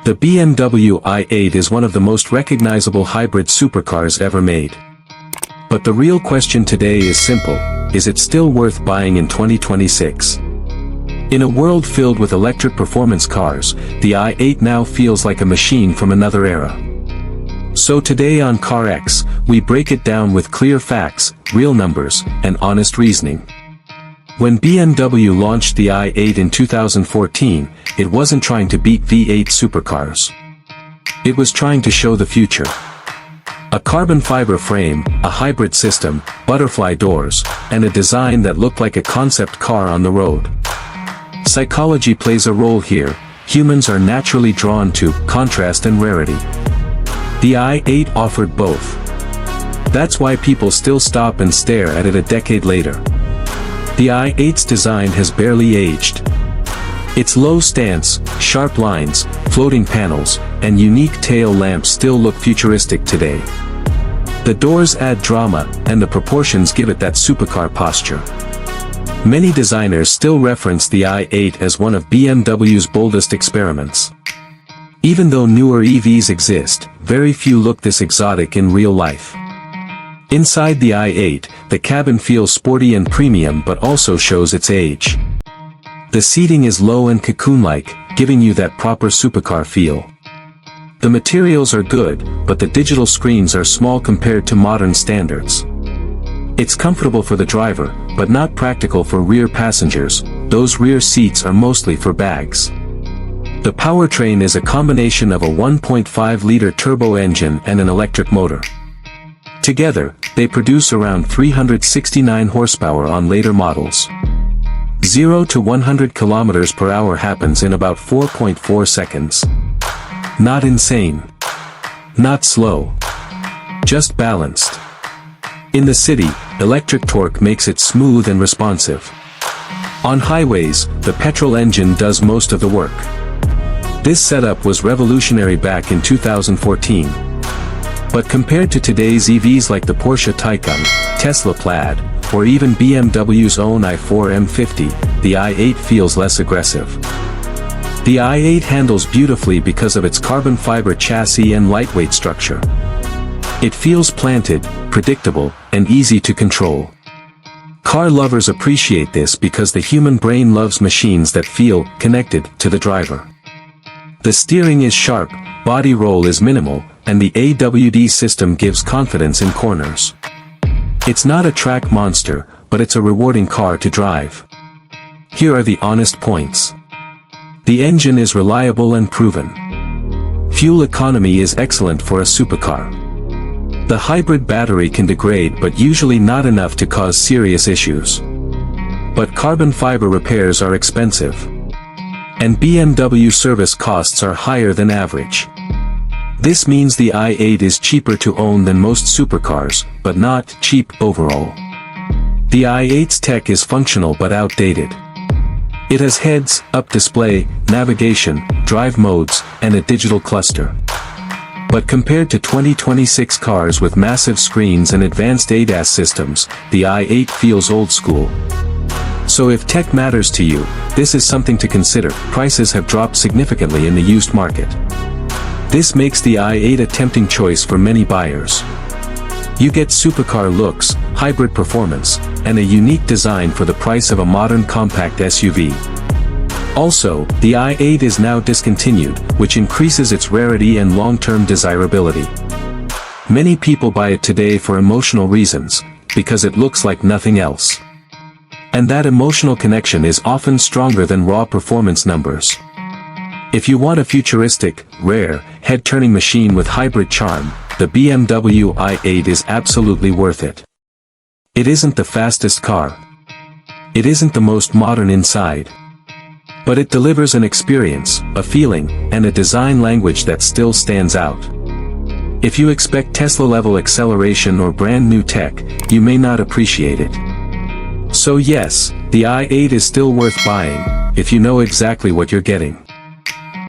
The BMW i8 is one of the most recognizable hybrid supercars ever made. But the real question today is simple: is it still worth buying in 2026? In a world filled with electric performance cars, the i8 now feels like a machine from another era. So today on CarX, we break it down with clear facts, real numbers, and honest reasoning. When BMW launched the i8 in 2014, it wasn't trying to beat V8 supercars. It was trying to show the future. A carbon fiber frame, a hybrid system, butterfly doors, and a design that looked like a concept car on the road. Psychology plays a role here. Humans are naturally drawn to contrast and rarity. The i8 offered both. That's why people still stop and stare at it a decade later. The i8's design has barely aged. Its low stance, sharp lines, floating panels, and unique tail lamps still look futuristic today. The doors add drama, and the proportions give it that supercar posture. Many designers still reference the i8 as one of BMW's boldest experiments. Even though newer EVs exist, very few look this exotic in real life. Inside the i8, the cabin feels sporty and premium but also shows its age. The seating is low and cocoon-like, giving you that proper supercar feel. The materials are good, but the digital screens are small compared to modern standards. It's comfortable for the driver, but not practical for rear passengers. Those rear seats are mostly for bags. The powertrain is a combination of a 1.5-liter turbo engine and an electric motor. Together, they produce around 369 horsepower on later models. 0 to 100 km/h happens in about 4.4 seconds. Not insane. Not slow. Just balanced. In the city, electric torque makes it smooth and responsive. On highways, the petrol engine does most of the work. This setup was revolutionary back in 2014. But compared to today's EVs like the Porsche Taycan, Tesla Plaid, or even BMW's own i4 M50, the i8 feels less aggressive. The i8 handles beautifully because of its carbon fiber chassis and lightweight structure. It feels planted, predictable, and easy to control. Car lovers appreciate this because the human brain loves machines that feel connected to the driver. The steering is sharp, body roll is minimal, and the AWD system gives confidence in corners. It's not a track monster, but it's a rewarding car to drive. Here are the honest points. The engine is reliable and proven. Fuel economy is excellent for a supercar. The hybrid battery can degrade but usually not enough to cause serious issues. But carbon fiber repairs are expensive. And BMW service costs are higher than average. This means the i8 is cheaper to own than most supercars, but not cheap overall. The i8's tech is functional but outdated. It has heads-up display, navigation, drive modes, and a digital cluster. But compared to 2026 cars with massive screens and advanced ADAS systems, the i8 feels old school. So if tech matters to you, this is something to consider. Prices have dropped significantly in the used market. This makes the i8 a tempting choice for many buyers. You get supercar looks, hybrid performance, and a unique design for the price of a modern compact SUV. Also, the i8 is now discontinued, which increases its rarity and long-term desirability. Many people buy it today for emotional reasons, because it looks like nothing else. And that emotional connection is often stronger than raw performance numbers. If you want a futuristic, rare, head-turning machine with hybrid charm, the BMW i8 is absolutely worth it. It isn't the fastest car. It isn't the most modern inside. But it delivers an experience, a feeling, and a design language that still stands out. If you expect Tesla-level acceleration or brand-new tech, you may not appreciate it. So yes, the i8 is still worth buying, if you know exactly what you're getting.